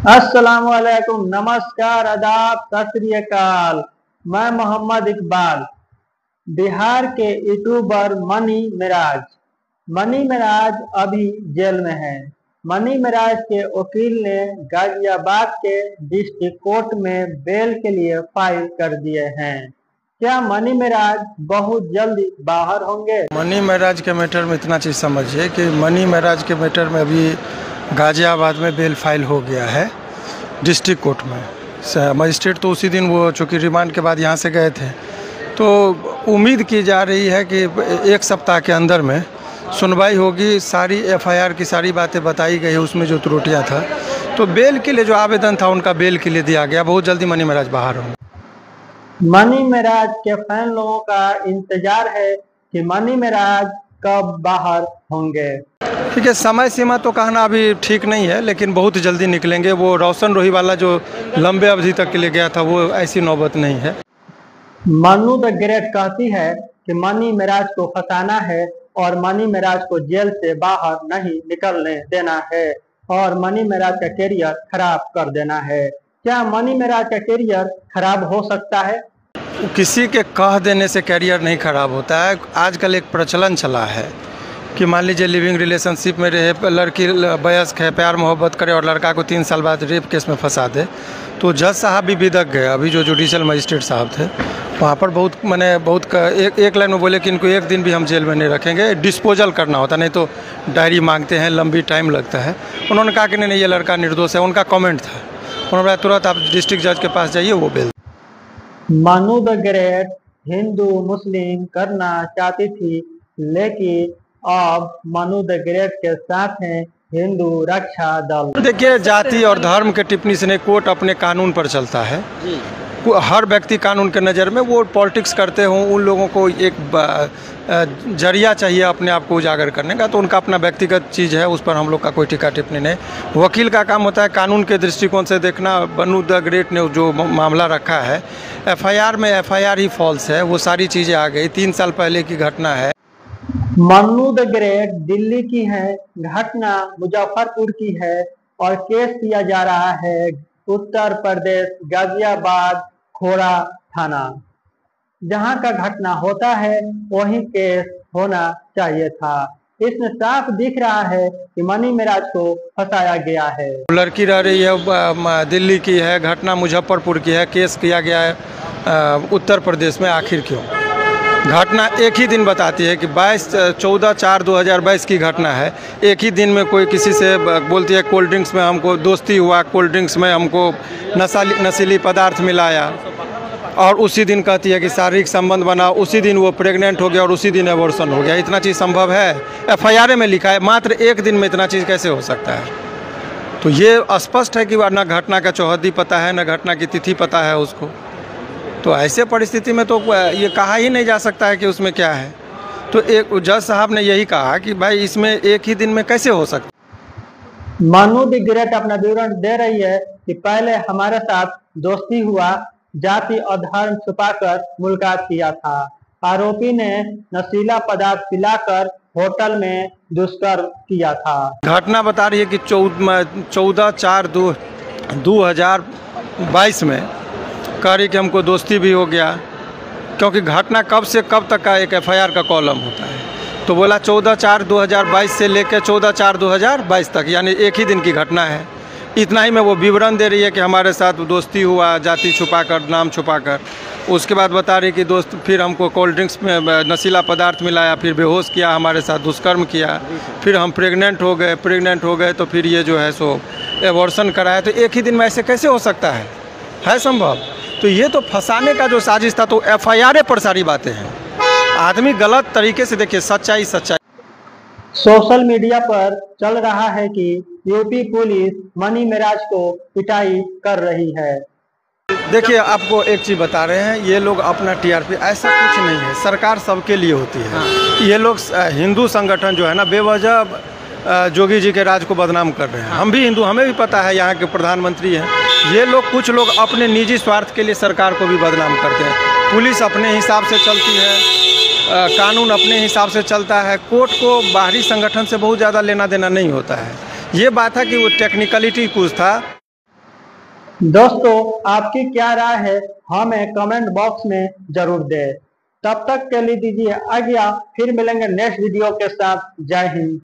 अस्सलामुअलैकुम, नमस्कार, आदाब, सत श्री अकाल। मैं मोहम्मद इकबाल। बिहार के यूट्यूबर मनी मिराज अभी जेल में है। मनी मिराज के वकील ने गाजियाबाद के डिस्ट्रिक्ट कोर्ट में बेल के लिए फाइल कर दिए हैं। क्या मनी मिराज बहुत जल्दी बाहर होंगे? मनी मिराज के मैटर में इतना चीज़ समझिए कि मनी मिराज के मैटर में अभी गाजियाबाद में बेल फाइल हो गया है डिस्ट्रिक्ट कोर्ट में। मजिस्ट्रेट तो उसी दिन वो चूँकि रिमांड के बाद यहाँ से गए थे, तो उम्मीद की जा रही है कि एक सप्ताह के अंदर में सुनवाई होगी। सारी एफआईआर की सारी बातें बताई गई है, उसमें जो त्रुटियाँ था, तो बेल के लिए जो आवेदन था उनका बेल के लिए दिया गया। बहुत जल्दी मनी मिराज बाहर होंगे। मनी मिराज के फैन लोगों का इंतजार है कि मनी मिराज कब बाहर होंगे। ठीक है, समय सीमा तो कहना अभी ठीक नहीं है, लेकिन बहुत जल्दी निकलेंगे। वो रोशन रोही वाला जो लंबे अवधि तक के लिए गया था, वो ऐसी नौबत नहीं है। मनु द ग्रेट कहती है कि मनी मिराज को फंसाना है और मनी मिराज को जेल से बाहर नहीं निकलने देना है और मनी मिराज का करियर खराब कर देना है। क्या मनी मिराज का करियर खराब हो सकता है? किसी के कह देने से करियर नहीं खराब होता है। आजकल एक प्रचलन चला है कि मान लीजिए लिविंग रिलेशनशिप में रहे, लड़की वयस्क है, प्यार मोहब्बत करे और लड़का को 3 साल बाद रेप केस में फंसा दे, तो जज साहब भी बिदक गए। अभी जो जुडिशल मजिस्ट्रेट साहब थे वहाँ पर बहुत एक लाइन में बोले कि इनको एक दिन भी हम जेल में नहीं रखेंगे, डिस्पोजल करना होता, नहीं तो डायरी मांगते हैं, लंबी टाइम लगता है। उन्होंने कहा कि नहीं, ये लड़का निर्दोष है। उनका कॉमेंट था, उन्होंने बोला तुरंत आप डिस्ट्रिक्ट जज के पास जाइए, वो बेल। मनु द ग्रेट हिंदू मुस्लिम करना चाहती थी, लेकिन अब मनु द ग्रेट के साथ हैं हिंदू रक्षा दल। देखिए, जाति और धर्म के टिप्पणी से नहीं, कोर्ट अपने कानून पर चलता है। हर व्यक्ति कानून के नज़र में, वो पॉलिटिक्स करते हों, उन लोगों को एक जरिया चाहिए अपने आप को उजागर करने का, तो उनका अपना व्यक्तिगत चीज़ है, उस पर हम लोग का कोई टीका टिप्पणी नहीं। वकील का काम होता है कानून के दृष्टिकोण से देखना। मनु द ग्रेट ने जो मामला रखा है, एफआईआर में एफआईआर ही फॉल्स है, वो सारी चीज़ें आ गई, 3 साल पहले की घटना है। मनु द ग्रेट दिल्ली की है, घटना मुजफ्फरपुर की है और केस किया जा रहा है उत्तर प्रदेश गाजियाबाद खोड़ा थाना। जहां का घटना होता है वही केस होना चाहिए था। इसमें साफ दिख रहा है कि मनी मिराज को फंसाया गया है। लड़की रह रही है, दिल्ली की है, घटना मुजफ्फरपुर की है, केस किया गया है उत्तर प्रदेश में। आखिर क्यों? घटना एक ही दिन बताती है कि 14/4/2022 की घटना है। एक ही दिन में कोई किसी से बोलती है कोल्ड ड्रिंक्स में हमको दोस्ती हुआ, कोल्ड ड्रिंक्स में हमको नशीली पदार्थ मिलाया, और उसी दिन कहती है कि शारीरिक संबंध बना, उसी दिन वो प्रेग्नेंट हो गया और उसी दिन एबॉर्शन हो गया। इतना चीज़ संभव है? एफआईआर में लिखा है। मात्र एक दिन में इतना चीज़ कैसे हो सकता है? तो ये स्पष्ट है कि न घटना का चौहद्दी पता है, न घटना की तिथि पता है उसको। तो ऐसे परिस्थिति में तो ये कहा ही नहीं जा सकता है कि उसमें क्या है। तो एक जज साहब ने यही कहा कि भाई इसमें एक ही दिन में कैसे हो सकता। मनु द ग्रेट अपना विवरण दे रही है कि पहले हमारे साथ दोस्ती हुआ, जाति और धर्म छुपाकर मुलाकात किया था। आरोपी ने नशीला पदार्थ पिलाकर होटल में दुष्कर्म किया था। घटना बता रही है कि 14/4/2022 में कह रही कि हमको दोस्ती भी हो गया, क्योंकि घटना कब से कब तक का एक एफआईआर का कॉलम होता है। तो बोला 14/4/2022 से लेकर 14/4/2022 तक, यानी एक ही दिन की घटना है। इतना ही में वो विवरण दे रही है कि हमारे साथ दोस्ती हुआ, जाति छुपाकर, नाम छुपाकर। उसके बाद बता रही कि दोस्त फिर हमको कोल्ड ड्रिंक्स में नशीला पदार्थ मिलाया, फिर बेहोश किया, हमारे साथ दुष्कर्म किया, फिर हम प्रेग्नेंट हो गए तो फिर ये जो है सो एबॉर्शन कराया। तो एक ही दिन में ऐसे कैसे हो सकता है संभव? तो ये तो फंसाने का जो साजिश था, तो एफआईआर पर सारी बातें हैं। आदमी गलत तरीके से देखिए, सच्चाई। सोशल मीडिया पर चल रहा है कि यूपी पुलिस मनी मिराज को पिटाई कर रही है। देखिए, आपको एक चीज़ बता रहे हैं, ये लोग अपना टीआरपी, ऐसा कुछ नहीं है। सरकार सबके लिए होती है। ये लोग हिंदू संगठन जो है ना, बेवजह जोगी जी के राज को बदनाम कर रहे हैं। हम भी हिंदू, हमें भी पता है यहाँ के प्रधानमंत्री हैं। ये लोग, कुछ लोग अपने निजी स्वार्थ के लिए सरकार को भी बदनाम करते हैं। पुलिस अपने हिसाब से चलती है, कानून अपने हिसाब से चलता है। कोर्ट को बाहरी संगठन से बहुत ज़्यादा लेना देना नहीं होता है। ये बात है कि वो टेक्निकलिटी कुछ था। दोस्तों, आपकी क्या राय है हमें कमेंट बॉक्स में जरूर दें। तब तक के लिए दीजिए आज्ञा, फिर मिलेंगे नेक्स्ट वीडियो के साथ। जय हिंद।